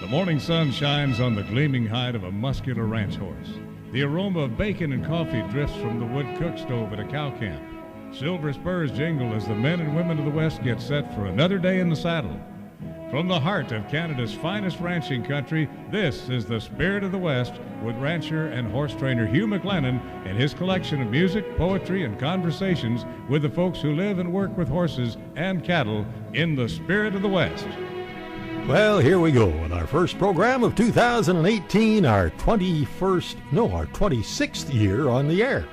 morning sun shines on the gleaming hide of a muscular ranch horse. The aroma of bacon and coffee drifts from the wood cook stove at a cow camp. Silver spurs jingle as the men and women of the West get set for another day in the saddle. From the heart of Canada's finest ranching country, this is the Spirit of the West with rancher and horse trainer Hugh McLennan and his collection of music, poetry, and conversations with the folks who live and work with horses and cattle in the Spirit of the West. Well, here we go in our first program of 2018, our 26th year on the air.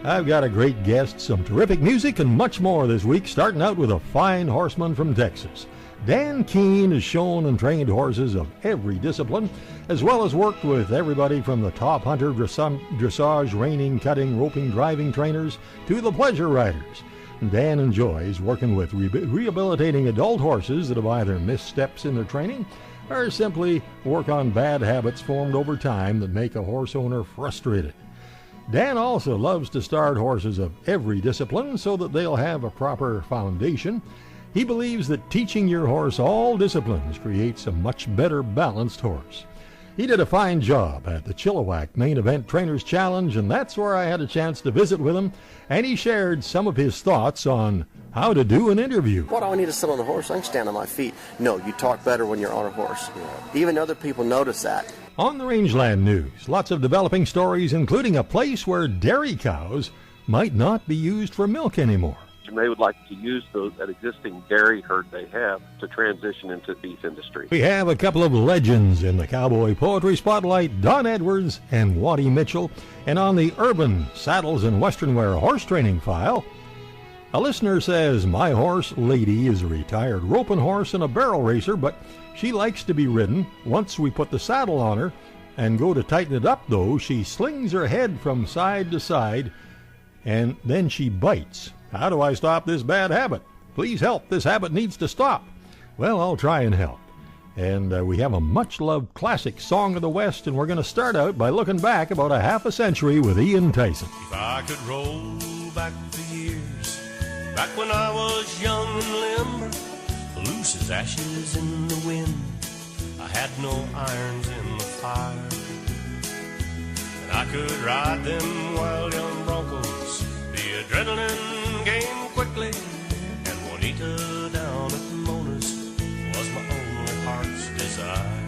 I've got a great guest, some terrific music, and much more this week, starting out with a fine horseman from Texas. Dan Keene has shown and trained horses of every discipline, as well as worked with everybody from the top hunter, dressage, reining, cutting, roping, driving trainers to the pleasure riders. Dan enjoys working with rehabilitating adult horses that have either missed steps in their training or simply work on bad habits formed over time that make a horse owner frustrated. Dan also loves to start horses of every discipline so that they'll have a proper foundation. He believes that teaching your horse all disciplines creates a much better balanced horse. He did a fine job at the Chilliwack Main Event Trainers Challenge, and that's where I had a chance to visit with him, and he shared some of his thoughts on how to do an interview. What do I need to sit on a horse? I can stand on my feet. No, you talk better when you're on a horse. Even other people notice that. On the Rangeland News, lots of developing stories, including a place where dairy cows might not be used for milk anymore. And they would like to use that existing dairy herd they have to transition into the beef industry. We have a couple of legends in the Cowboy Poetry Spotlight, Don Edwards and Waddy Mitchell. And on the Urban Saddles and Western Wear horse training file, a listener says, my horse, Lady, is a retired roping horse and a barrel racer, but she likes to be ridden. Once we put the saddle on her and go to tighten it up, though, she slings her head from side to side, and then she bites. How do I stop this bad habit? Please help. This habit needs to stop. Well, I'll try and help. And we have a much-loved classic song of the West, and we're going to start out by looking back about a half a century with Ian Tyson. If I could roll back the years, back when I was young and limber, loose as ashes in the wind, I had no irons in the fire, and I could ride them wild young broncos, the adrenaline game quickly, and Juanita down at Mona's was my only heart's desire.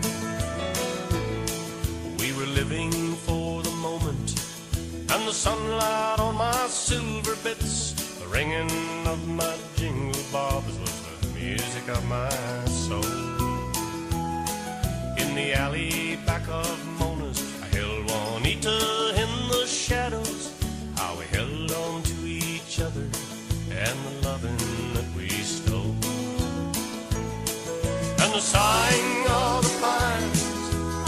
We were living for the moment, and the sunlight on my silver bits, the ringing of my jingle bobs was the music of my soul. In the alley back of Mona's, I held Juanita in the shadows, how we held on to each other and the loving that we stole. And the sighing of the pines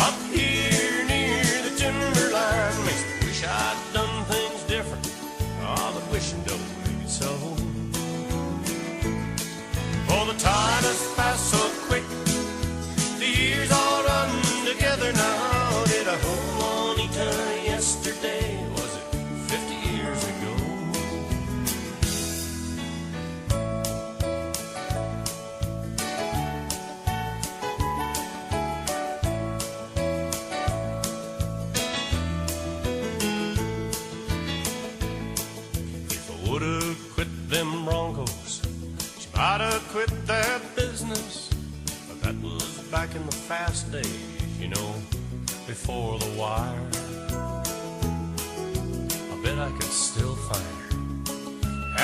up here near the timberline makes me wish I'd done things different. Oh, but wishing don't make it so. For the time has passed so quick, the years all run together now. Did I hold Juanita yesterday? Was it 50 years ago? Would've quit them Broncos, she might have quit that business, but that was back in the fast days, you know, before the wire. I bet I could still find her,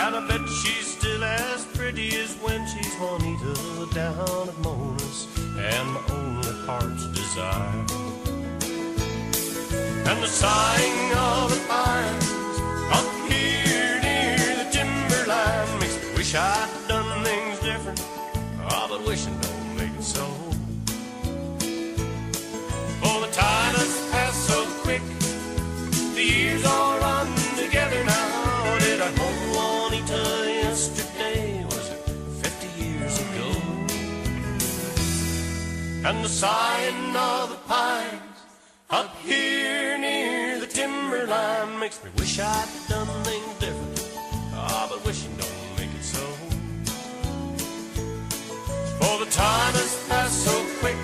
and I bet she's still as pretty as when she's Juanita down at Mona's, and my only heart's desire. And the sighing of the pines up here near the timberline makes me wish I'd done things different. Oh, but wishing don't make it so. For the time has passed so quick, the years all run together now. Did I hold Juanita yesterday? Was it 50 years ago? And the sighing of the pines up here near the timberline makes me wish I'd done things different. Ah, but wishing don't make it so. For the time has passed so quick,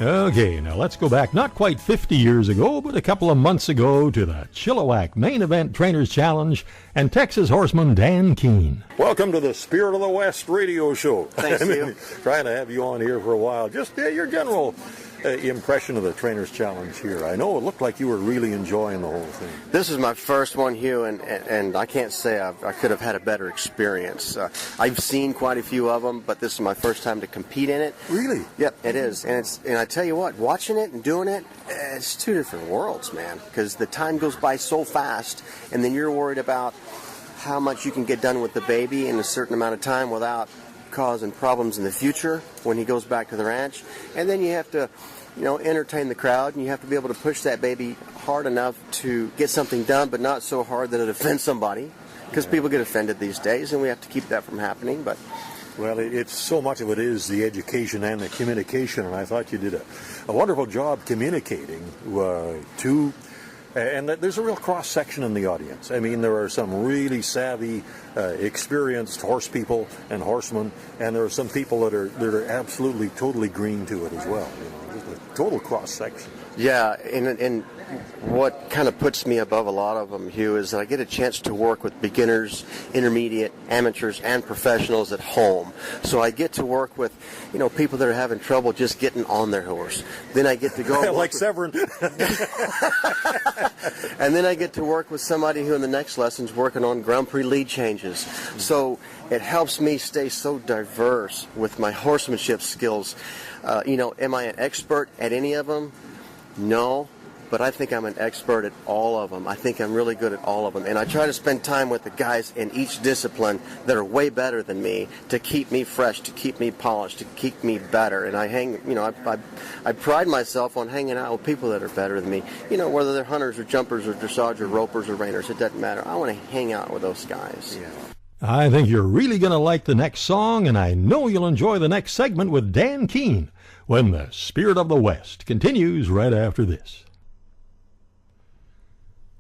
Okay, now let's go back not quite 50 years ago, but a couple of months ago to the Chilliwack Main Event Trainers Challenge and Texas horseman Dan Keene. Welcome to the Spirit of the West radio show. Thanks, you. Trying to have you on here for a while. Just your general impression of the Trainers Challenge here. I know it looked like you were really enjoying the whole thing. This is my first one, Hugh, and I can't say I could have had a better experience. I've seen quite a few of them, but this is my first time to compete in it. Really? Yep, it is. And I tell you what, watching it and doing it, it's two different worlds, man, because the time goes by so fast, and then you're worried about how much you can get done with the baby in a certain amount of time without causing problems in the future when he goes back to the ranch. And then you have to, entertain the crowd, and you have to be able to push that baby hard enough to get something done, but not so hard that it offends somebody, because people get offended these days, and we have to keep that from happening. But well, it's so much of it is the education and the communication, and I thought you did a wonderful job communicating to. And there's a real cross-section in the audience. I mean, there are some really savvy, experienced horse people and horsemen, and there are some people that are absolutely, totally green to it as well. Just a total cross-section. Yeah, and what kind of puts me above a lot of them, Hugh, is that I get a chance to work with beginners, intermediate, amateurs, and professionals at home. So I get to work with, people that are having trouble just getting on their horse. Then I get to go like Severin. And then I get to work with somebody who in the next lesson's working on Grand Prix lead changes. So it helps me stay so diverse with my horsemanship skills. Am I an expert at any of them? No. But I think I'm an expert at all of them. I think I'm really good at all of them. And I try to spend time with the guys in each discipline that are way better than me to keep me fresh, to keep me polished, to keep me better. And I pride myself on hanging out with people that are better than me. Whether they're hunters or jumpers or dressage or ropers or reiners, it doesn't matter. I want to hang out with those guys. Yeah. I think you're really going to like the next song, and I know you'll enjoy the next segment with Dan Keene when the Spirit of the West continues right after this.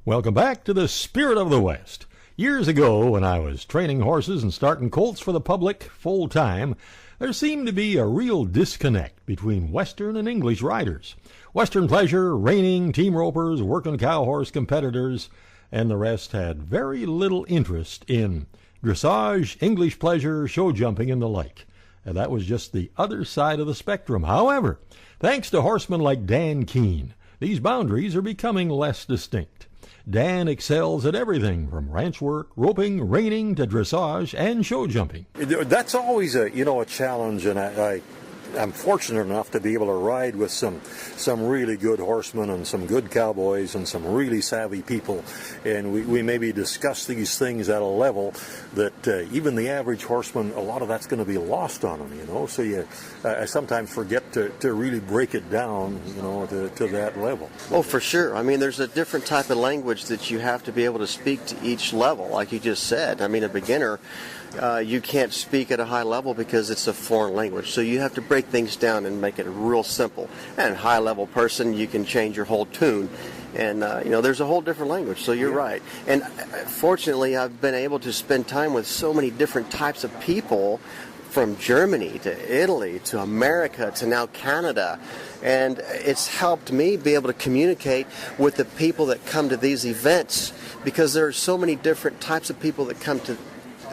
Welcome back to the Spirit of the West. Years ago, when I was training horses and starting colts for the public full time, there seemed to be a real disconnect between Western and English riders. Western pleasure, reining, team ropers, working cow horse competitors, and the rest had very little interest in dressage, English pleasure, show jumping, and the like. And that was just the other side of the spectrum. However, thanks to horsemen like Dan Keene, these boundaries are becoming less distinct. Dan excels at everything from ranch work, roping, reining, to dressage and show jumping. That's always a challenge, and I'm fortunate enough to be able to ride with some really good horsemen and some good cowboys and some really savvy people, and we maybe discuss these things at a level that even the average horseman, a lot of that's going to be lost on them, so I sometimes forget to really break it down, to that level. Oh, for sure. I mean, there's a different type of language that you have to be able to speak to each level, like you just said. I mean, a beginner, you can't speak at a high level because it's a foreign language. So you have to break things down and make it real simple. And a high-level person, you can change your whole tune. And, there's a whole different language, so you're right. And fortunately, I've been able to spend time with so many different types of people, from Germany to Italy to America to now Canada. And it's helped me be able to communicate with the people that come to these events, because there are so many different types of people that come to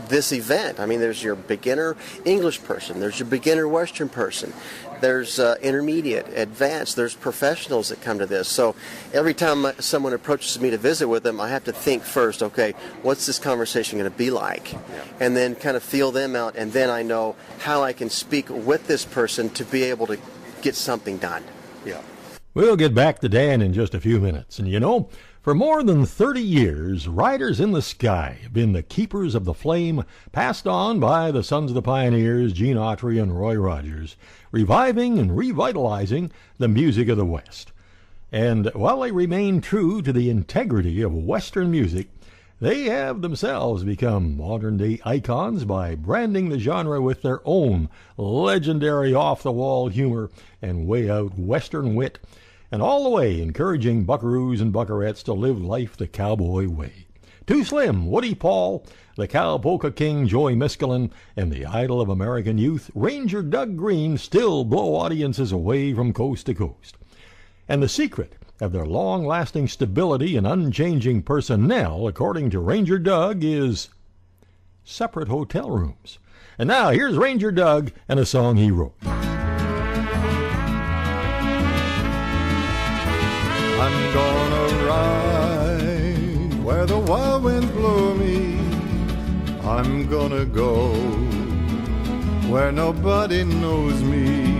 this event. I mean, there's your beginner English person, there's your beginner Western person, there's intermediate, advanced, there's professionals that come to this. So every time someone approaches me to visit with them, I have to think first, okay, what's this conversation going to be like? Yeah. And then kind of feel them out, and then I know how I can speak with this person to be able to get something done. Yeah. We'll get back to Dan in just a few minutes. And for more than 30 years, Riders in the Sky have been the keepers of the flame passed on by the sons of the pioneers, Gene Autry and Roy Rogers, reviving and revitalizing the music of the West. And while they remain true to the integrity of Western music, they have themselves become modern-day icons by branding the genre with their own legendary off-the-wall humor and way-out Western wit, and all the way encouraging buckaroos and buckarettes to live life the cowboy way. Too Slim, Woody Paul, the Cowpoke King, Joey Miskelin, and the idol of American youth, Ranger Doug Green, still blow audiences away from coast to coast. And the secret of their long-lasting stability and unchanging personnel, according to Ranger Doug, is separate hotel rooms. And now, here's Ranger Doug and a song he wrote. I'm gonna ride where the wild winds blow me. I'm gonna go where nobody knows me.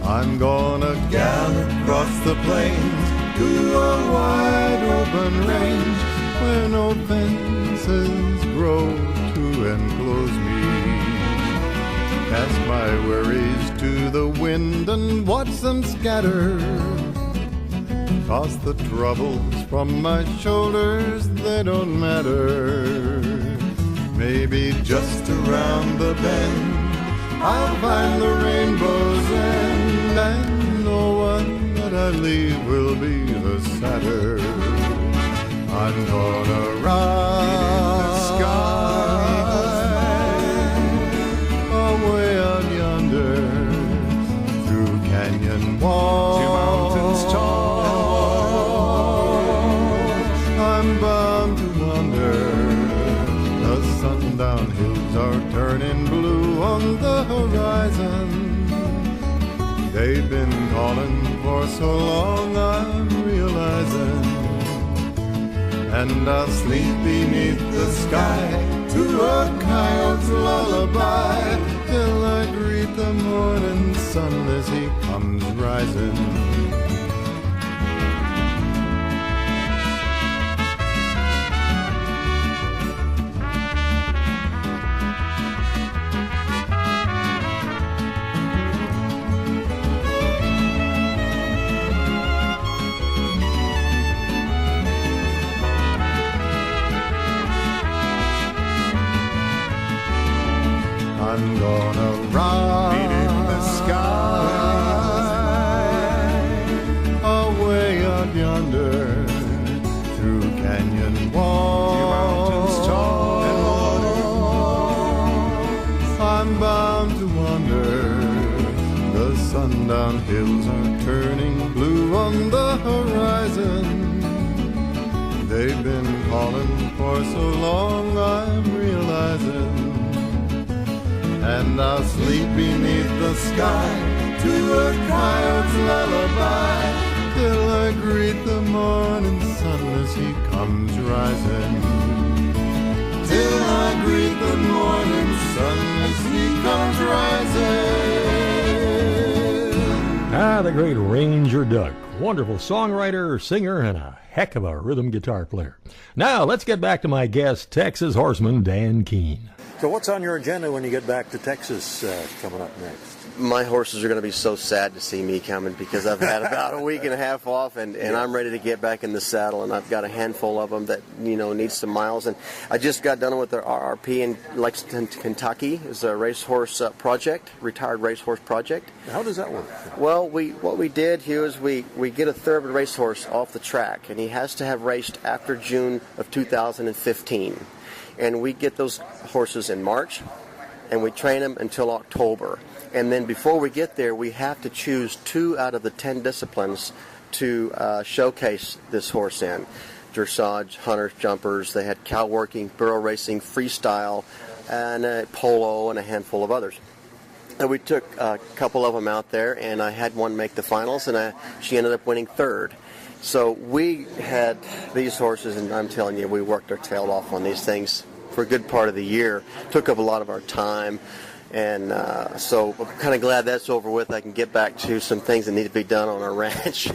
I'm gonna gallop across the plains to a wide open range where no fences grow to enclose me. Cast my worries to the wind and watch them scatter. Toss the troubles from my shoulders, they don't matter. Maybe just around the bend I'll find the rainbow's end, and no one that I leave will be the sadder. I'm gonna ride the sky away out yonder, through canyon walls to mountains tall. I'm bound to wander. The sundown hills are turning blue on the horizon. They've been calling for so long, I'm realizing. And I'll sleep beneath the sky to a coyote's lullaby till I greet the morning sun as he comes rising. I'm gonna ride in the sky away out yonder, through canyon walls to mountains tall and waterfalls. I'm bound to wander. The sundown hills are turning blue on the horizon. They've been calling for so long, I'm realizing. And I'll sleep beneath the sky to a coyote's lullaby till I greet the morning sun as he comes rising. Till I greet the morning sun as he comes rising. The great Ranger Doug. Wonderful songwriter, singer, and a heck of a rhythm guitar player. Now, let's get back to my guest, Texas horseman Dan Keene. So what's on your agenda when you get back to Texas coming up next? My horses are going to be so sad to see me coming because I've had about a week and a half off, and I'm ready to get back in the saddle, and I've got a handful of them that, need some miles. And I just got done with the RRP in Lexington, Kentucky. It's a racehorse project, retired racehorse project. How does that work? Well, what we did, Hugh, is we get a thoroughbred racehorse off the track, and he has to have raced after June of 2015. And we get those horses in March, and we train them until October. And then before we get there, we have to choose 2 out of the 10 disciplines to showcase this horse in. Dressage, hunters, jumpers. They had cow working, burro racing, freestyle, and polo, and a handful of others. And we took a couple of them out there, and I had one make the finals, and she ended up winning 3rd. So we had these horses, and I'm telling you, we worked our tail off on these things for a good part of the year. Took up a lot of our time, and so I'm kind of glad that's over with. I can get back to some things that need to be done on our ranch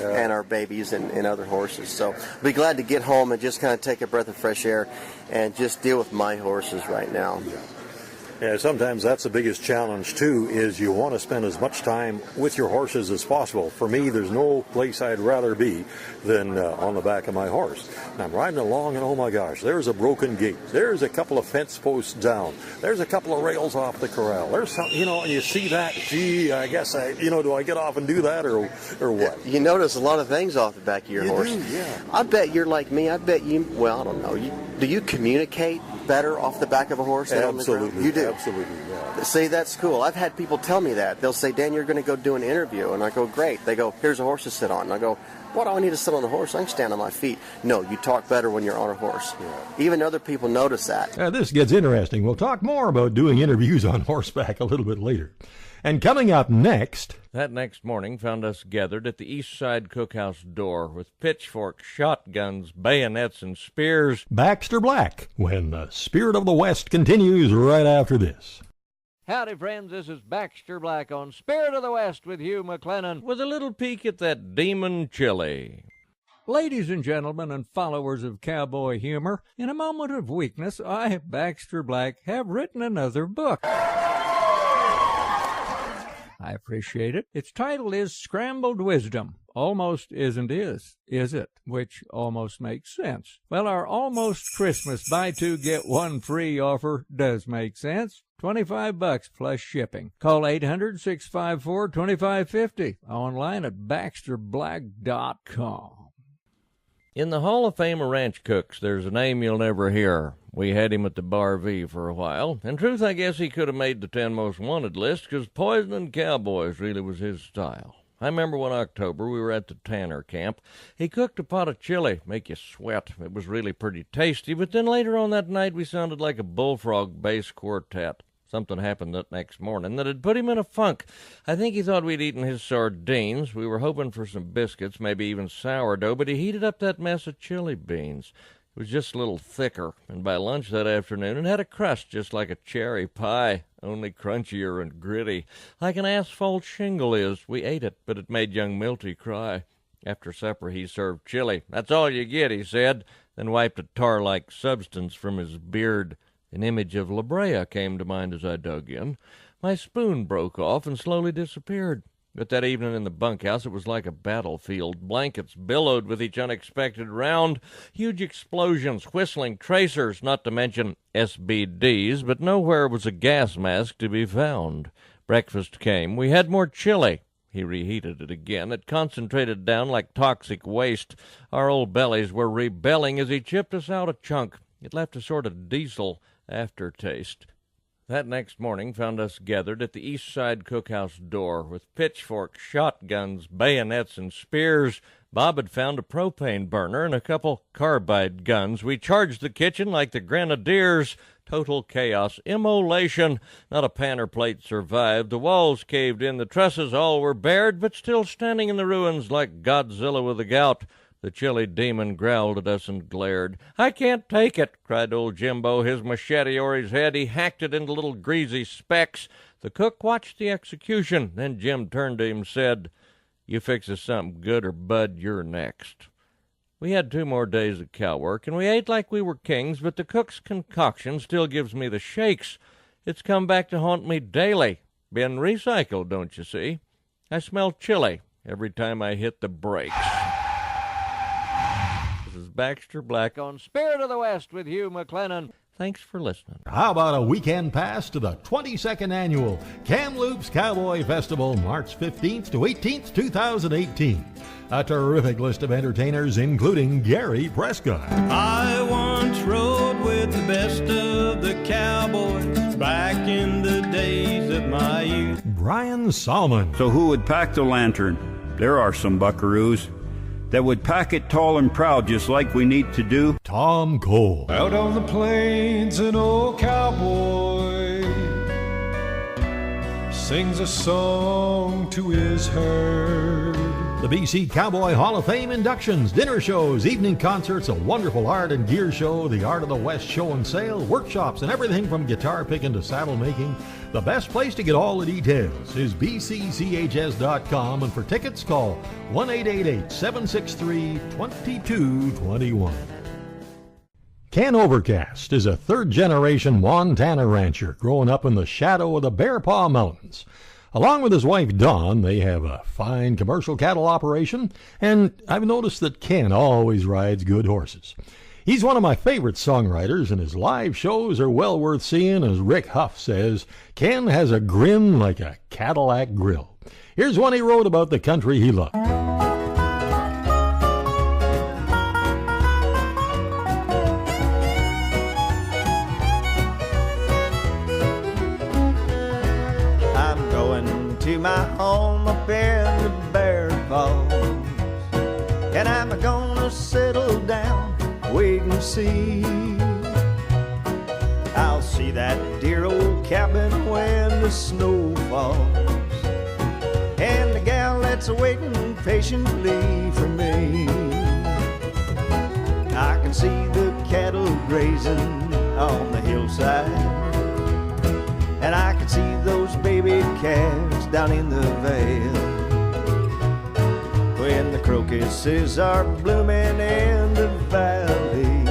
and our babies and other horses. So I'll be glad to get home and just kind of take a breath of fresh air and just deal with my horses right now. Yeah, sometimes that's the biggest challenge, too, is you want to spend as much time with your horses as possible. For me, there's no place I'd rather be than on the back of my horse. And I'm riding along, and oh my gosh, there's a broken gate. There's a couple of fence posts down. There's a couple of rails off the corral. There's some, and you see that, gee, I guess do I get off and do that or what? You notice a lot of things off the back of your horse. Do, yeah. I bet you're like me. I bet you, well, I don't know. Do you communicate better off the back of a horse than on the ground? Absolutely. You do? Absolutely, yeah. See, that's cool. I've had people tell me that. They'll say, Dan, you're going to go do an interview. And I go, great. They go, here's a horse to sit on. And I go, what do I need to sit on a horse? I can stand on my feet. No, you talk better when you're on a horse. Yeah. Even other people notice that. This gets interesting. We'll talk more about doing interviews on horseback a little bit later. And coming up next... That next morning found us gathered at the East Side Cookhouse door with pitchforks, shotguns, bayonets, and spears. Baxter Black, when the Spirit of the West continues right after this. Howdy, friends. This is Baxter Black on Spirit of the West with Hugh McLennan with a little peek at that demon chili. Ladies and gentlemen and followers of cowboy humor, in a moment of weakness, I, Baxter Black, have written another book. I appreciate it. Its title is Scrambled Wisdom. Almost isn't is it? Which almost makes sense. Well, our almost Christmas buy two get one free offer does make sense. $25 plus shipping. Call 800-654-2550. Online at baxterblack.com. In the Hall of Fame of ranch cooks, there's a name you'll never hear. We had him at the Bar V for a while. In truth, I guess he could have made the 10 most wanted list, because poisoning cowboys really was his style. I remember one October we were at the Tanner camp. He cooked a pot of chili, make you sweat. It was really pretty tasty, but then later on that night we sounded like a bullfrog bass quartet. Something happened that next morning that had put him in a funk. I think he thought we'd eaten his sardines. We were hoping for some biscuits, maybe even sourdough, but he heated up that mess of chili beans. It was just a little thicker, and by lunch that afternoon it had a crust just like a cherry pie, only crunchier and gritty, like an asphalt shingle is. We ate it, but it made young Milty cry. After supper he served chili. That's all you get, he said, then wiped a tar-like substance from his beard. An image of La Brea came to mind as I dug in. My spoon broke off and slowly disappeared. But that evening in the bunkhouse it was like a battlefield. Blankets billowed with each unexpected round. Huge explosions, whistling tracers, not to mention SBDs, but nowhere was a gas mask to be found. Breakfast came. We had more chili. He reheated it again. It concentrated down like toxic waste. Our old bellies were rebelling as he chipped us out a chunk. It left a sort of diesel aftertaste. That next morning found us gathered at the East Side Cookhouse door with pitchforks, shotguns, bayonets, and spears. Bob had found a propane burner and a couple carbide guns. We charged the kitchen like the grenadiers. Total chaos, immolation. Not a pan or plate survived. The walls caved in, the trusses all were bared, but still standing in the ruins like Godzilla with the gout. The chilly demon growled at us and glared. I can't take it, cried old Jimbo, his machete o'er his head. He hacked it into little greasy specks. The cook watched the execution. Then Jim turned to him and said, You fix us something good or, Bud, you're next. We had 2 more days of cow work, and we ate like we were kings, but the cook's concoction still gives me the shakes. It's come back to haunt me daily. Been recycled, don't you see? I smell chili every time I hit the brakes. Baxter Black on Spirit of the West with Hugh McLennan. Thanks for listening. How about a weekend pass to the 22nd Annual Kamloops Cowboy Festival, March 15th to 18th, 2018. A terrific list of entertainers, including Gary Prescott. I once rode with the best of the cowboys back in the days of my youth. Brian Salmon. So who would pack the lantern? There are some buckaroos that would pack it tall and proud just like we need to do. Tom Cole. Out on the plains an old cowboy sings a song to his herd. The BC Cowboy Hall of Fame inductions, dinner shows, evening concerts, a wonderful art and gear show, the Art of the West show and sale, workshops, and everything from guitar picking to saddle making. The best place to get all the details is bcchs.com, and for tickets, call 1-888-763-2221. Ken Overcast is a third-generation Montana rancher growing up in the shadow of the Bear Paw Mountains. Along with his wife Dawn, they have a fine commercial cattle operation, and I've noticed that Ken always rides good horses. He's one of my favorite songwriters, and his live shows are well worth seeing. As Rick Huff says, Ken has a grin like a Cadillac grill. Here's one he wrote about the country he loved. My home up in the Bear Paws, and I'm gonna settle down, wait and see. I'll see that dear old cabin when the snow falls, and the gal that's waiting patiently for me. I can see the cattle grazing on the hillside, and I can see those baby calves down in the vale. When the crocuses are blooming in the valley,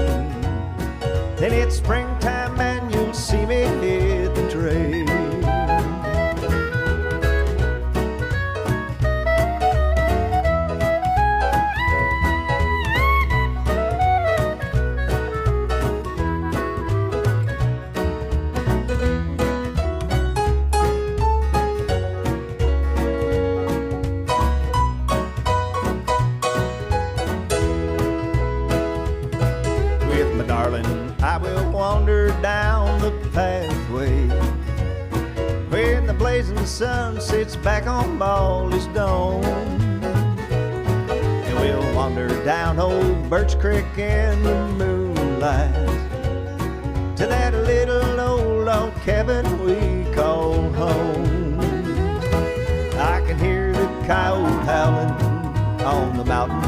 then it's springtime and you'll see me hit the trail. Down the pathway when the blazing sun sits back on Baldy's dome, and we'll wander down old Birch Creek in the moonlight to that little old log cabin we call home. I can hear the coyote howling on the mountain,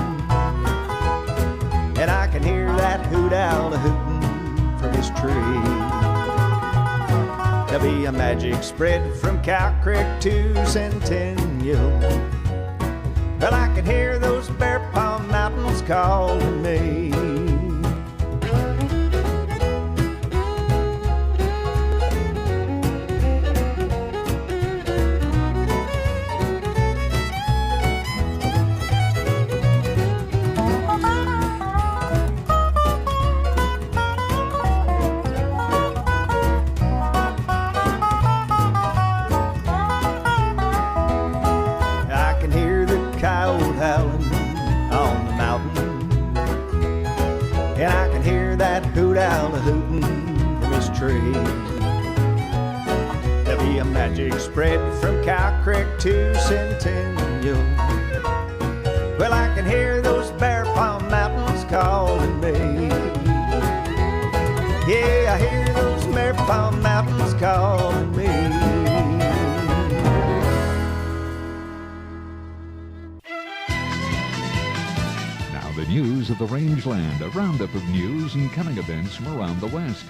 and I can hear that hoot owl hooting from his tree. There'll be a magic spread from Cow Creek to Centennial. Well, I can hear those Bear Paw Mountains calling me. Hooting from his tree. There'll be a magic spread from Cow Creek to Centennial. Well, I can hear those Bear Paw Mountains calling me. Yeah, I hear those Bear Paw Mountains calling me. The news of the rangeland, a roundup of news and coming events from around the West.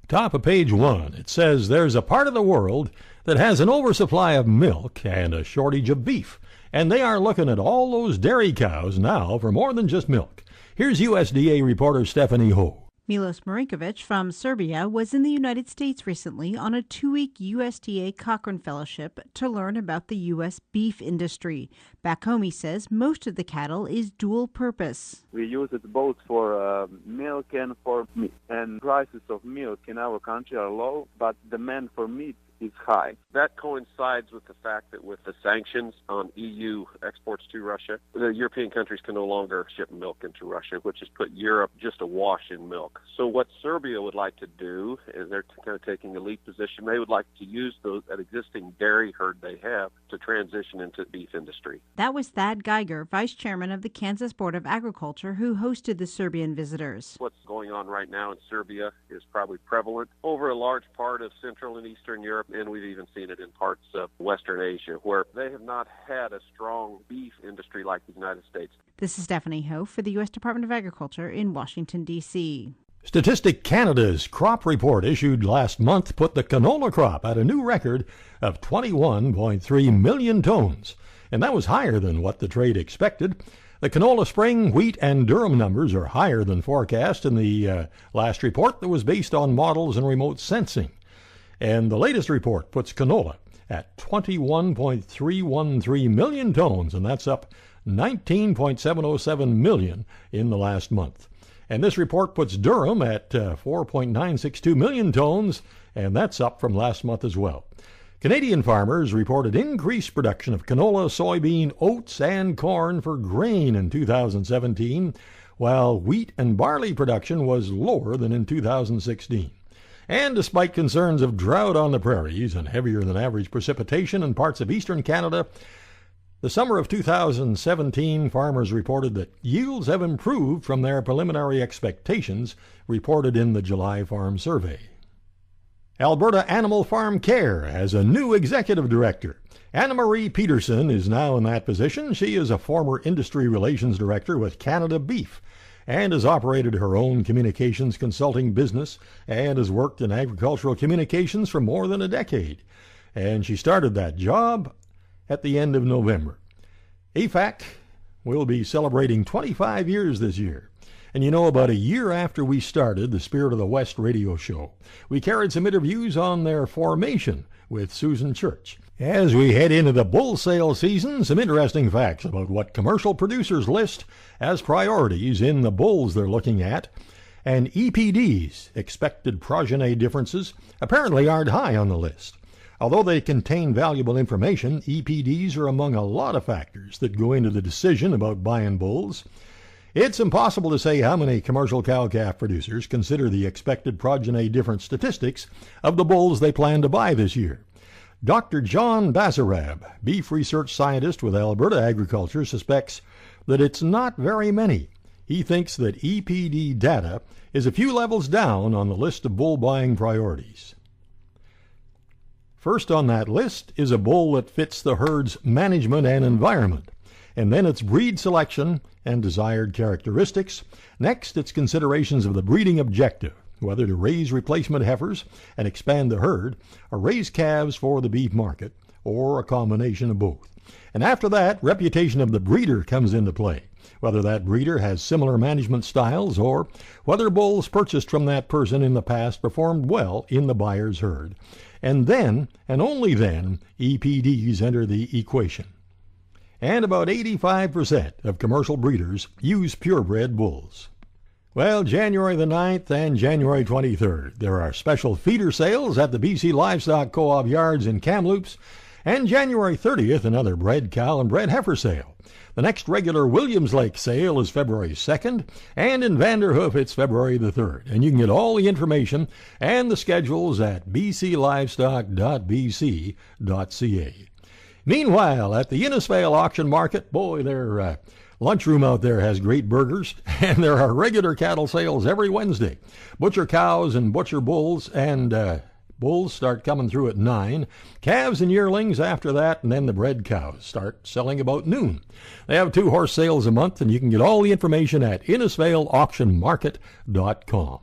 Top of page 1, it says there's a part of the world that has an oversupply of milk and a shortage of beef, and they are looking at all those dairy cows now for more than just milk. Here's USDA reporter Stephanie Ho. Milos Marinkovic from Serbia was in the United States recently on a 2-week USDA Cochrane Fellowship to learn about the U.S. beef industry. Back home, he says, most of the cattle is dual purpose. We use it both for milk and for meat. And prices of milk in our country are low, but demand for meat is high. That coincides with the fact that with the sanctions on EU exports to Russia, the European countries can no longer ship milk into Russia, which has put Europe just awash in milk. So what Serbia would like to do, and they're kind of taking a lead position, they would like to use that existing dairy herd they have to transition into the beef industry. That was Thad Geiger, vice chairman of the Kansas Board of Agriculture, who hosted the Serbian visitors. What's going on right now in Serbia is probably prevalent over a large part of Central and Eastern Europe, and we've even seen it in parts of Western Asia, where they have not had a strong beef industry like the United States. This is Stephanie Ho for the U.S. Department of Agriculture in Washington, D.C. Statistic Canada's crop report issued last month put the canola crop at a new record of 21.3 million tons, and that was higher than what the trade expected. The canola, spring, wheat, and durum numbers are higher than forecast in the last report that was based on models and remote sensing. And the latest report puts canola at 21.313 million tones, and that's up 19.707 million in the last month. And this report puts durum at 4.962 million tones, and that's up from last month as well. Canadian farmers reported increased production of canola, soybean, oats, and corn for grain in 2017, while wheat and barley production was lower than in 2016. And despite concerns of drought on the prairies and heavier than average precipitation in parts of eastern Canada, the summer of 2017, farmers reported that yields have improved from their preliminary expectations reported in the July Farm Survey. Alberta Animal Farm Care has a new executive director. Anna Marie Peterson is now in that position. She is a former industry relations director with Canada Beef and has operated her own communications consulting business and has worked in agricultural communications for more than a decade. And she started that job at the end of November. AFAC will be celebrating 25 years this year. And you know, about a year after we started the Spirit of the West radio show, we carried some interviews on their formation with Susan Church. As we head into the bull sale season, some interesting facts about what commercial producers list as priorities in the bulls they're looking at. And EPDs, expected progeny differences, apparently aren't high on the list. Although they contain valuable information, EPDs are among a lot of factors that go into the decision about buying bulls. It's impossible to say how many commercial cow-calf producers consider the expected progeny difference statistics of the bulls they plan to buy this year. Dr. John Bazarab, beef research scientist with Alberta Agriculture, suspects that it's not very many. He thinks that EPD data is a few levels down on the list of bull buying priorities. First on that list is a bull that fits the herd's management and environment, and then it's breed selection and desired characteristics. Next, it's considerations of the breeding objective, whether to raise replacement heifers and expand the herd, or raise calves for the beef market, or a combination of both. And after that, reputation of the breeder comes into play, whether that breeder has similar management styles or whether bulls purchased from that person in the past performed well in the buyer's herd. And then, and only then, EPDs enter the equation. And about 85% of commercial breeders use purebred bulls. Well, January the 9th and January 23rd, there are special feeder sales at the BC Livestock Co-op yards in Kamloops, and January 30th, another bred cow and bred heifer sale. The next regular Williams Lake sale is February 2nd, and in Vanderhoof it's February the 3rd. And you can get all the information and the schedules at bclivestock.bc.ca. Meanwhile, at the Innisfail auction market, boy, their lunchroom out there has great burgers, and there are regular cattle sales every Wednesday. Butcher cows and butcher bulls, and bulls start coming through at 9. Calves and yearlings after that, and then the bred cows start selling about noon. They have 2 horse sales a month, and you can get all the information at InnisfailAuctionMarket.com.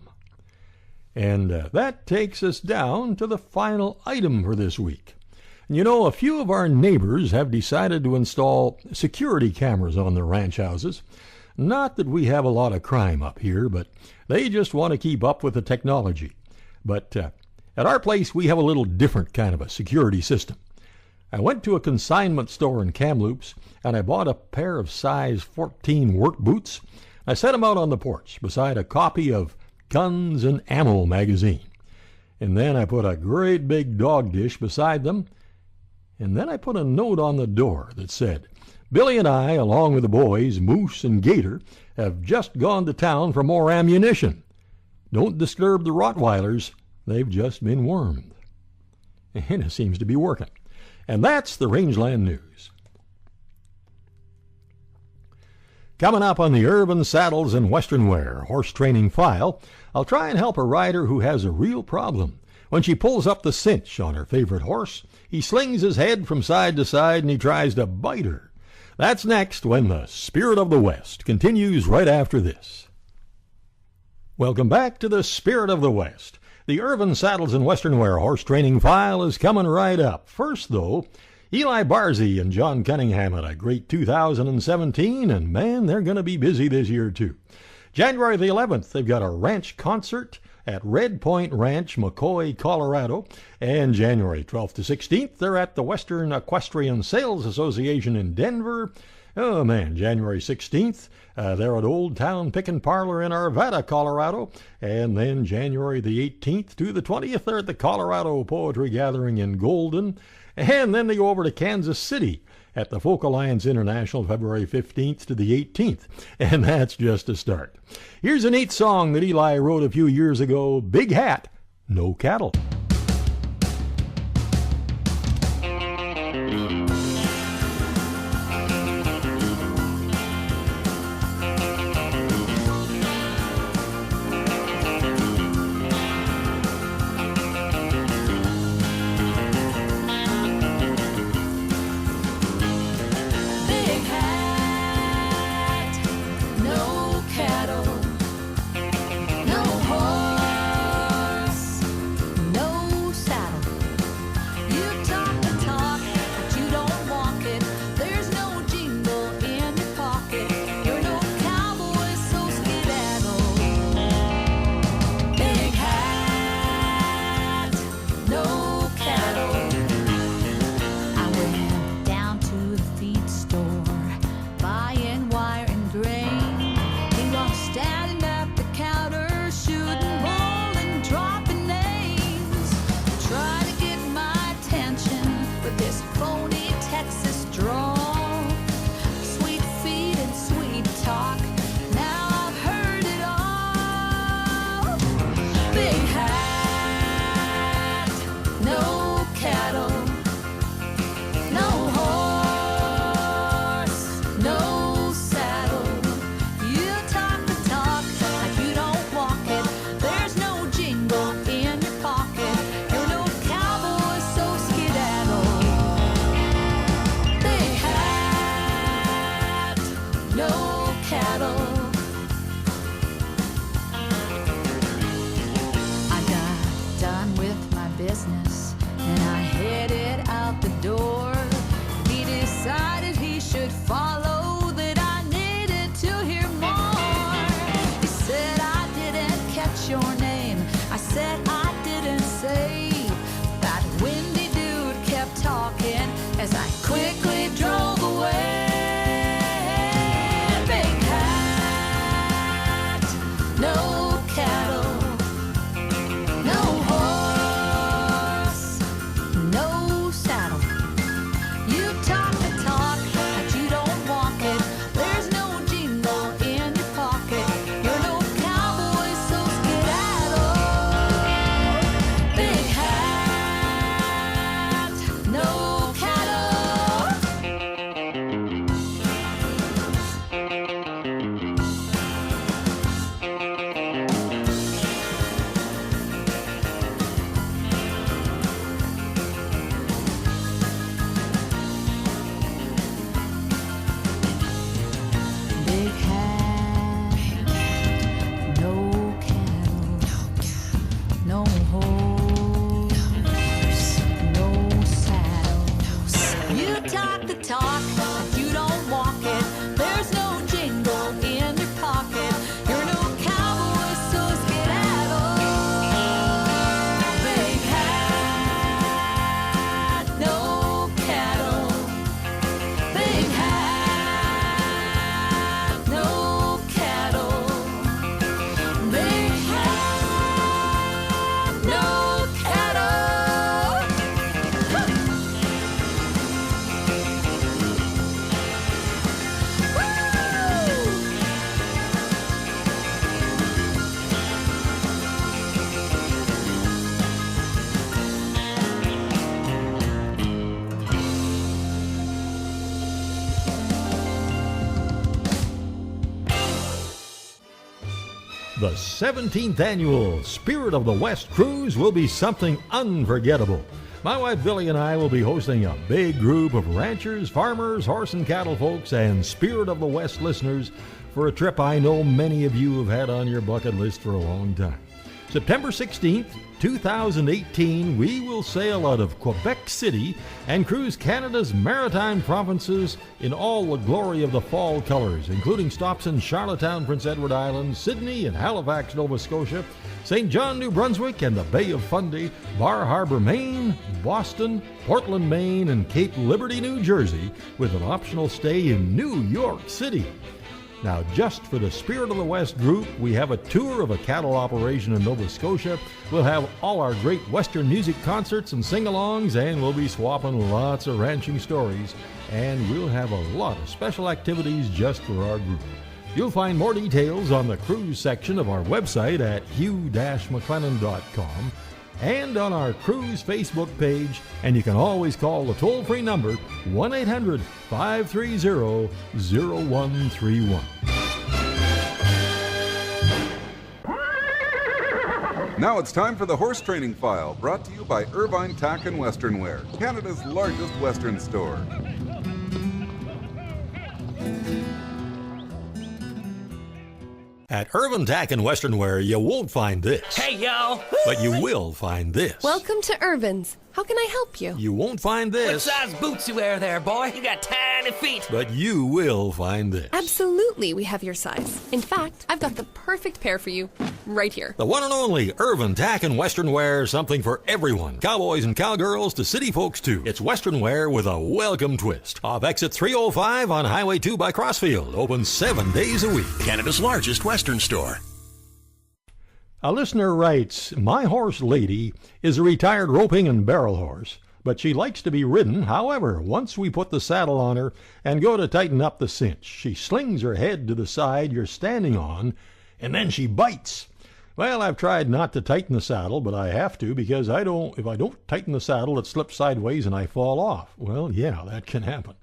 And that takes us down to the final item for this week. You know, a few of our neighbors have decided to install security cameras on their ranch houses. Not that we have a lot of crime up here, but they just want to keep up with the technology. But at our place, we have a little different kind of a security system. I went to a consignment store in Kamloops, and I bought a pair of size 14 work boots. I set them out on the porch beside a copy of Guns and Ammo magazine. And then I put a great big dog dish beside them. And then I put a note on the door that said, Billy and I, along with the boys, Moose and Gator, have just gone to town for more ammunition. Don't disturb the Rottweilers. They've just been wormed. And it seems to be working. And that's the Rangeland News. Coming up on the Urban Saddles and Western Wear Horse Training File, I'll try and help a rider who has a real problem. When she pulls up the cinch on her favorite horse, he slings his head from side to side and he tries to bite her. That's next when the Spirit of the West continues right after this. Welcome back to the Spirit of the West. The Urban Saddles and Western Wear Horse Training File is coming right up. First, though, Eli Barzy and John Cunningham had a great 2017, and man, they're going to be busy this year too. January the 11th, they've got a ranch concert at Red Point Ranch, McCoy, Colorado. And January 12th to 16th, they're at the Western Equestrian Sales Association in Denver. Oh man, January 16th, they're at Old Town Pickin' Parlor in Arvada, Colorado. And then January the 18th to the 20th, they're at the Colorado Poetry Gathering in Golden. And then they go over to Kansas City at the Folk Alliance International, February 15th to the 18th. And that's just a start. Here's a neat song that Eli wrote a few years ago, Big Hat, No Cattle. The 17th annual Spirit of the West Cruise will be something unforgettable. My wife Billy and I will be hosting a big group of ranchers, farmers, horse and cattle folks, and Spirit of the West listeners for a trip I know many of you have had on your bucket list for a long time. September 16th 2018, we will sail out of Quebec City and cruise Canada's maritime provinces in all the glory of the fall colors, including stops in Charlottetown, Prince Edward Island, Sydney and Halifax, Nova Scotia, St. John, New Brunswick and the Bay of Fundy, Bar Harbor, Maine, Boston, Portland, Maine, and Cape Liberty, New Jersey, with an optional stay in New York City. Now, just for the Spirit of the West group, we have a tour of a cattle operation in Nova Scotia. We'll have all our great Western music concerts and sing-alongs, and we'll be swapping lots of ranching stories. And we'll have a lot of special activities just for our group. You'll find more details on the cruise section of our website at hugh-mclennan.com and on our cruise Facebook page, and you can always call the toll-free number 1-800-530-0131. Now it's time for the Horse Training File, brought to you by Irvine Tack and Western Wear, Canada's largest Western store. At Irvine Tack and Western Wear, you won't find this. Hey, yo! But you will find this. Welcome to Irvin's. How can I help you? You won't find this. What size boots you wear there, boy? You got tiny feet. But you will find this. Absolutely, we have your size. In fact, I've got the perfect pair for you right here. The one and only Irvine Tack and Western Wear, something for everyone. Cowboys and cowgirls to city folks too. It's Western Wear with a welcome twist. Off exit 305 on Highway 2 by Crossfield. Open 7 days a week. Canada's largest Western store. A listener writes, my horse Lady is a retired roping and barrel horse, but she likes to be ridden. However, once we put the saddle on her and go to tighten up the cinch, she slings her head to the side you're standing on, and then she bites. Well, I've tried not to tighten the saddle, but I have to because if I don't tighten the saddle, it slips sideways and I fall off. Well, yeah, that can happen.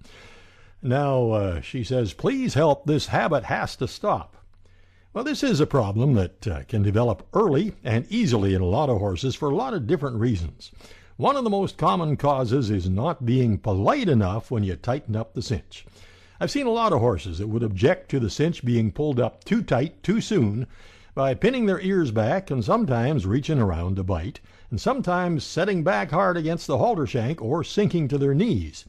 Now, she says, please help, this habit has to stop. Well, this is a problem that can develop early and easily in a lot of horses for a lot of different reasons. One of the most common causes is not being polite enough when you tighten up the cinch. I've seen a lot of horses that would object to the cinch being pulled up too tight too soon by pinning their ears back and sometimes reaching around to bite, and sometimes setting back hard against the halter shank or sinking to their knees.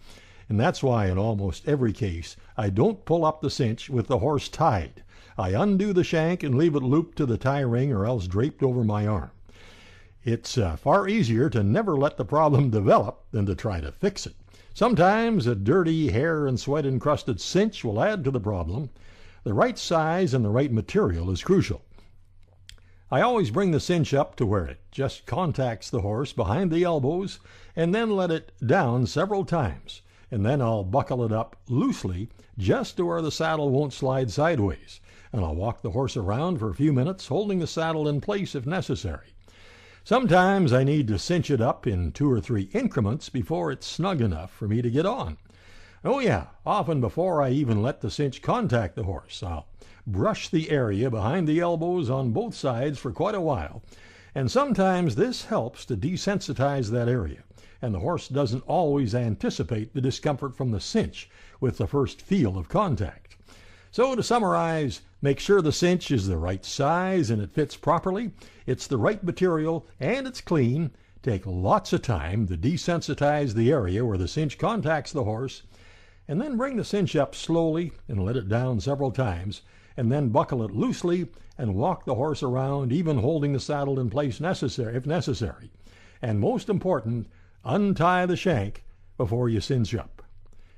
And that's why in almost every case I don't pull up the cinch with the horse tied. I undo the shank and leave it looped to the tie ring or else draped over my arm. It's far easier to never let the problem develop than to try to fix it. Sometimes a dirty, hair and sweat encrusted cinch will add to the problem. The right size and the right material is crucial. I always bring the cinch up to where it just contacts the horse behind the elbows and then let it down several times. And then I'll buckle it up loosely just to where the saddle won't slide sideways. And I'll walk the horse around for a few minutes, holding the saddle in place if necessary. Sometimes I need to cinch it up in 2 or 3 increments before it's snug enough for me to get on. Oh yeah, often before I even let the cinch contact the horse, I'll brush the area behind the elbows on both sides for quite a while. And sometimes this helps to desensitize that area, and the horse doesn't always anticipate the discomfort from the cinch with the first feel of contact. So to summarize, make sure the cinch is the right size and it fits properly, it's the right material, and it's clean. Take lots of time to desensitize the area where the cinch contacts the horse, and then bring the cinch up slowly and let it down several times, and then buckle it loosely and walk the horse around, even holding the saddle in place if necessary. And most important, untie the shank before you cinch up.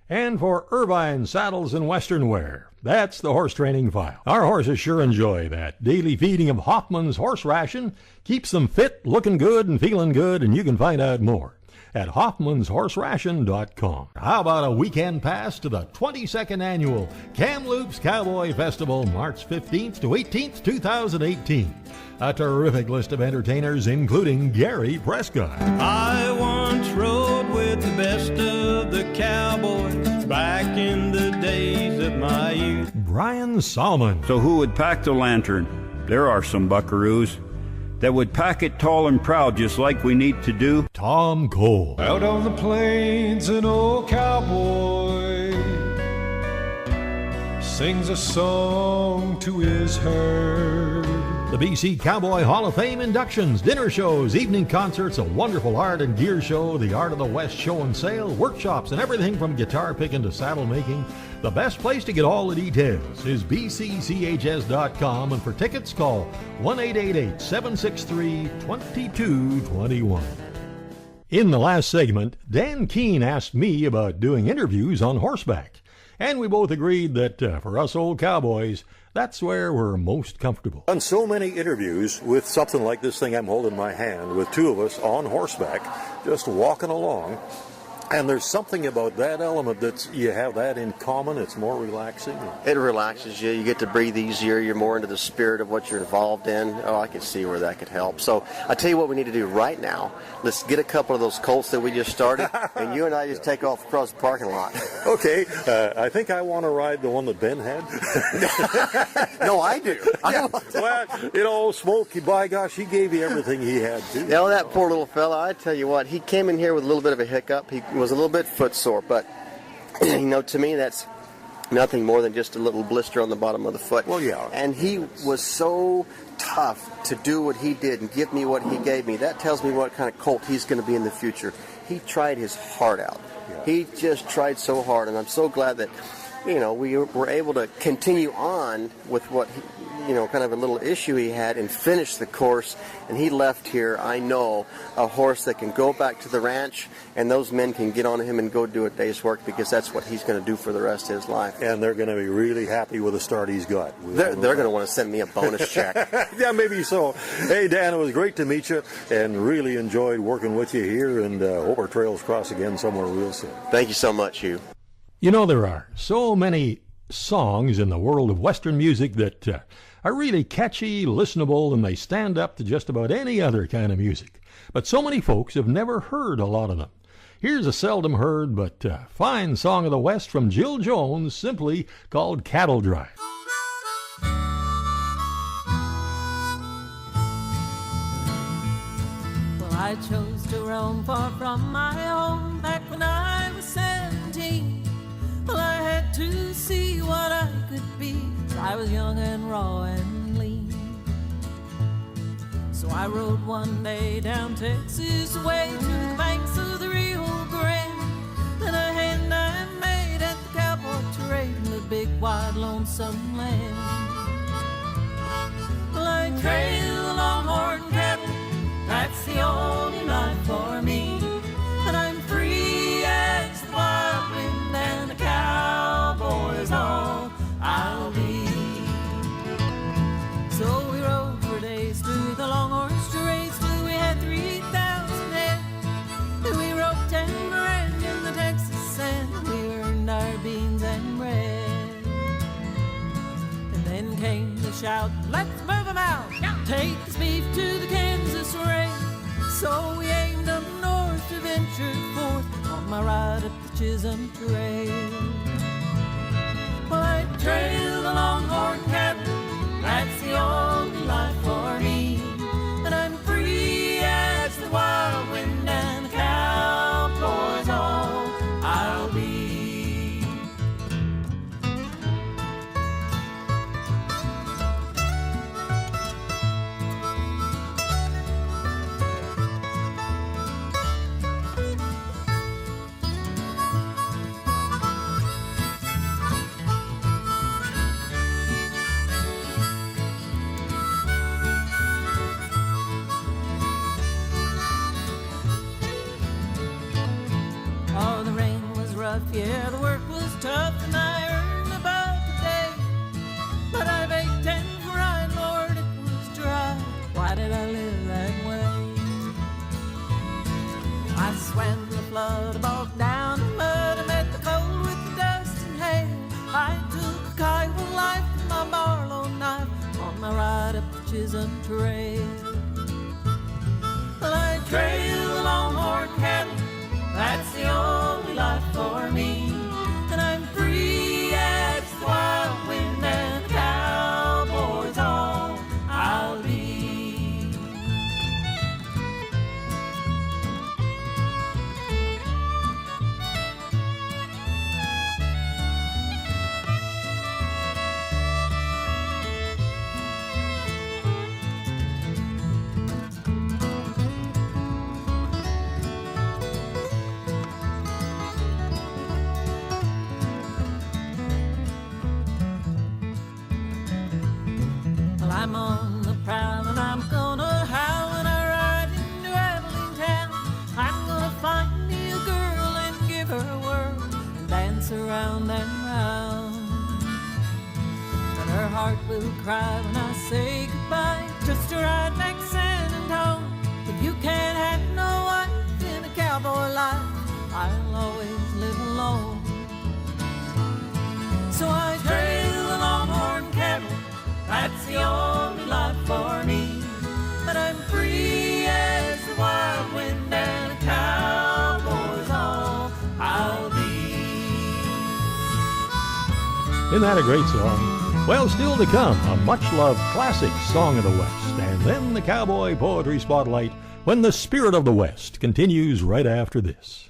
And for Irvine Saddles and Western Wear, that's the Horse Training File. Our horses sure enjoy that daily feeding of Hoffman's horse ration. Keeps them fit, looking good, and feeling good, and you can find out more at hoffmanshorseration.com. How about a weekend pass to the 22nd Annual Kamloops Cowboy Festival, March 15th to 18th, 2018. A terrific list of entertainers, including Gary Prescott. I once rode with the best of the cowboys back in the days of my youth. Brian Salmon. So who would pack the lantern? There are some buckaroos that would pack it tall and proud just like we need to do. Tom Cole. Out on the plains an old cowboy sings a song to his herd. The BC Cowboy Hall of Fame inductions, dinner shows, evening concerts, a wonderful art and gear show, the Art of the West show and sale, workshops, and everything from guitar picking to saddle making. The best place to get all the details is bcchs.com, and for tickets, call 1-888-763-2221. In the last segment, Dan Keene asked me about doing interviews on horseback, and we both agreed that for us old cowboys, that's where we're most comfortable. Done so many interviews with something like this thing I'm holding in my hand, with two of us on horseback, just walking along. And there's something about that element that you have that in common. It's more relaxing. It relaxes you. You get to breathe easier. You're more into the spirit of what you're involved in. Oh, I can see where that could help. So I tell you what we need to do right now. Let's get a couple of those colts that we just started, and you and I just take off across the parking lot. Okay. I think I want to ride the one that Ben had. No, I do. Well, you know, Smokey, by gosh, he gave you everything he had, too. You know, that poor little fella, I tell you what, he came in here with a little bit of a hiccup. He was a little bit footsore, but, you know, to me, that's nothing more than just a little blister on the bottom of the foot. Well, yeah. And he was so tough to do what he did and give me what he gave me. That tells me what kind of colt he's going to be in the future. He tried his heart out. Yeah. He just tried so hard, and I'm so glad that, you know, we were able to continue on with what, you know, kind of a little issue he had and finish the course. And he left here, I know, a horse that can go back to the ranch, and those men can get on him and go do a day's work, because that's what he's going to do for the rest of his life. And they're going to be really happy with the start he's got. They're going to want to send me a bonus check. Yeah, maybe so. Hey, Dan, it was great to meet you, and really enjoyed working with you here, and hope our trails cross again somewhere real soon. Thank you so much, Hugh. You know, there are so many songs in the world of Western music that are really catchy, listenable, and they stand up to just about any other kind of music. But so many folks have never heard a lot of them. Here's a seldom heard but fine song of the West from Jill Jones, simply called Cattle Drive. Well, I chose to roam far from my home back when I was 17. Well, I had to see what I could be. I was young and raw and lean. So I rode one day down Texas way to the banks of the Rio Grande. And a hand I made at the cowboy trade in the big wide lonesome land. Well, I trail the longhorn cattle, that's the only life for me. And I'm free as the wild wind, and the cowboy is all I'll be. So we rode for days through the longhorn straights till we had 3,000 head. And we roped and ran in the Texas sand. We earned our beans and bread. And then came the shout, let's move 'em out, take this beef to the Kansas range. So we aimed up north to venture forth on my ride up the Chisholm Trail. Well, I trail the longhorn cattle, that's the only life for me. And I'm free as the wild wind, and the cowboy's all I'll be. Oh, the rain was rough, yeah, the work was tough, and I earned about the day. But I baked and fried, Lord, it was dry. Why did I live that way? I swam the flood, bogged down in mud, I met the cold with the dust and hail. I took a Kiowa life with my Barlow knife on my ride up the Chisholm Trail. Well, I trail the longhorn cattle, that's the only life for me. And I'm free as the wild wind, and the cowboy's all I'll be. I'm on the prowl and I'm gonna howl when I ride into Abilene town. I'm gonna find me a girl and give her a whirl and dance around and round. And her heart will cry when I say goodbye, just to ride back to San Antonio. If you can't have no wife in a cowboy life, I'll always live alone. So I trail the longhorn cattle, that's the only life for me. But I'm free as the wild wind and a cowboy's all I'll be. Isn't that a great song? Well, still to come, a much-loved classic song of the West, and then the Cowboy Poetry Spotlight when the Spirit of the West continues right after this.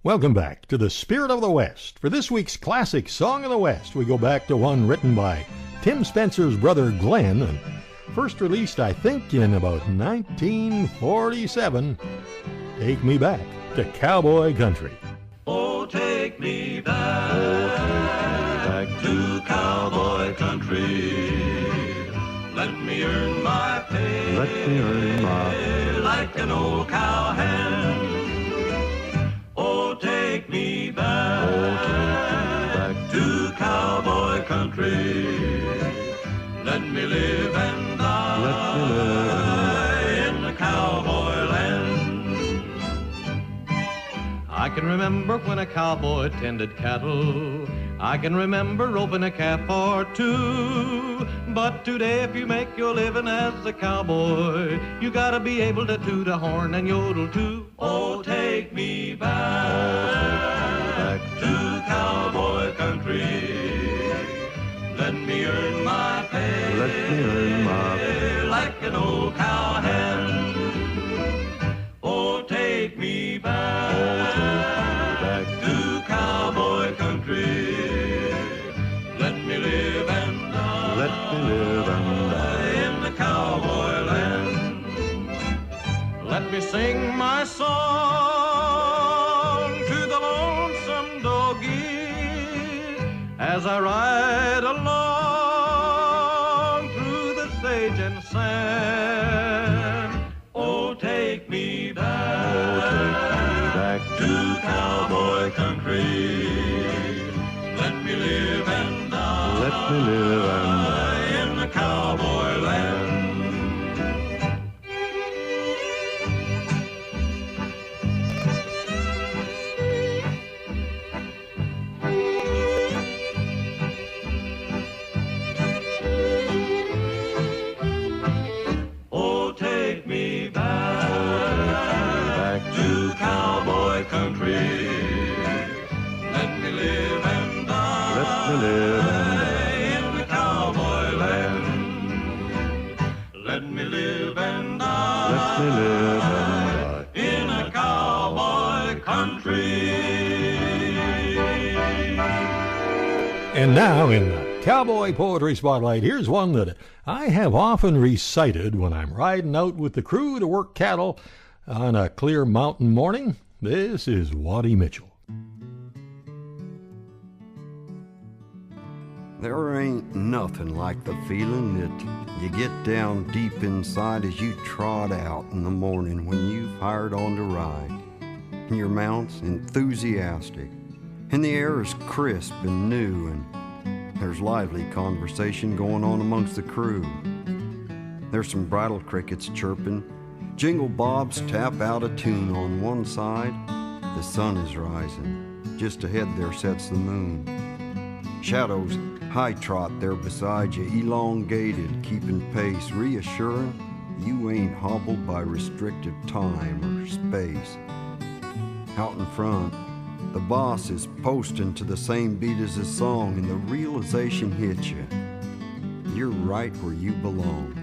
Welcome back to the Spirit of the West. For this week's classic song of the West, we go back to one written by Tim Spencer's brother Glenn, and first released, I think, in about 1947. Take me back to cowboy country. Oh, take me back to cowboy country. Let me earn my pay. Let me earn my pay. Like an old cowhand. Oh, take me back to cowboy country. Let me live and die in the cowboy land. I can remember when a cowboy tended cattle. I can remember roping a calf or two. But today, if you make your living as a cowboy, you gotta be able to toot a horn and yodel too. Oh, take me back to cowboy country. Let me earn my pay. Let me earn my pay. Like an old cowhand. Oh, take me back to cowboy country. Let me live and die. Let me live and die in the cowboy land. Let me sing my song to the lonesome doggie as I ride along through the sage and sand. Oh, take me back to cowboy country. Let me live and die. Let me live and die in the cowboy land. Oh, take me back to cowboy country. Let me live and die. Let me live and die in the cowboy land. Let me live and die. Let me live and die in a cowboy country. And now, in the Cowboy Poetry Spotlight, here's one that I have often recited when I'm riding out with the crew to work cattle on a clear mountain morning. This is Waddy Mitchell. There ain't nothing like the feeling that you get down deep inside as you trot out in the morning when you've hired on to ride. And your mount's enthusiastic, and the air is crisp and new, and there's lively conversation going on amongst the crew. There's some bridle crickets chirping, jingle bobs tap out a tune on one side. The sun is rising, just ahead there sets the moon. Shadows high trot there beside you, elongated, keeping pace, reassuring you ain't hobbled by restricted time or space. Out in front, the boss is posting to the same beat as his song, and the realization hits you. You're right where you belong.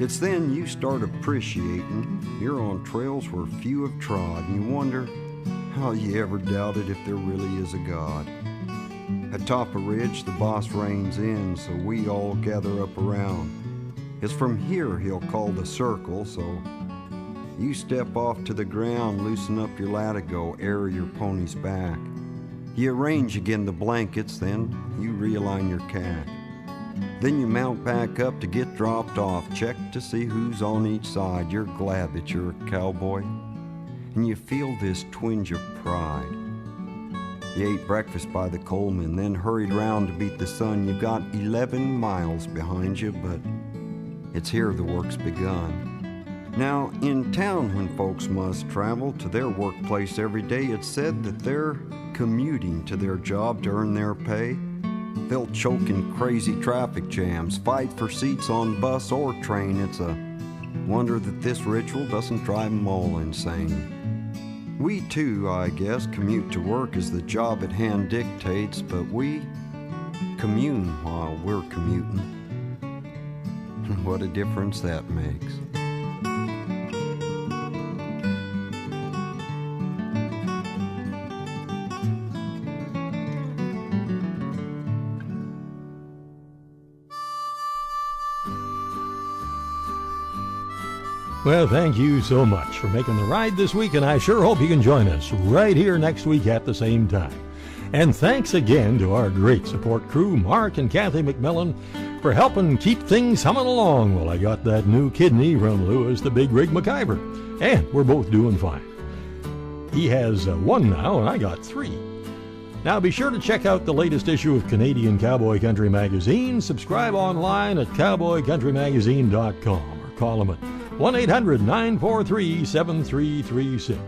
It's then you start appreciating you're on trails where few have trod, and you wonder how you ever doubted if there really is a God. Atop a ridge, the boss reins in, so we all gather up around. It's from here he'll call the circle, so you step off to the ground, loosen up your latigo, air your pony's back. You arrange again the blankets, then you realign your cack. Then you mount back up to get dropped off. Check to see who's on each side. You're glad that you're a cowboy, and you feel this twinge of pride. You ate breakfast by the Coleman, then hurried round to beat the sun. You've got 11 miles behind you, but it's here the work's begun. Now, in town, when folks must travel to their workplace every day, it's said that they're commuting to their job to earn their pay. They'll choke in crazy traffic jams, fight for seats on bus or train. It's a wonder that this ritual doesn't drive them all insane. We too, I guess, commute to work as the job at hand dictates, but we commune while we're commuting. What a difference that makes. Well, thank you so much for making the ride this week, and I sure hope you can join us right here next week at the same time. And thanks again to our great support crew, Mark and Kathy McMillan, for helping keep things humming along while I got that new kidney from Lewis the Big Rig McIver. And we're both doing fine. He has one now, and I got 3. Now be sure to check out the latest issue of Canadian Cowboy Country Magazine. Subscribe online at cowboycountrymagazine.com or call them at 1-800-943-7336.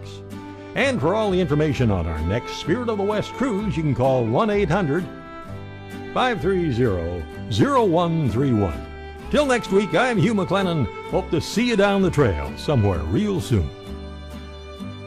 And for all the information on our next Spirit of the West cruise, you can call 1-800-530-0131. Till next week, I'm Hugh McLennan. Hope to see you down the trail somewhere real soon.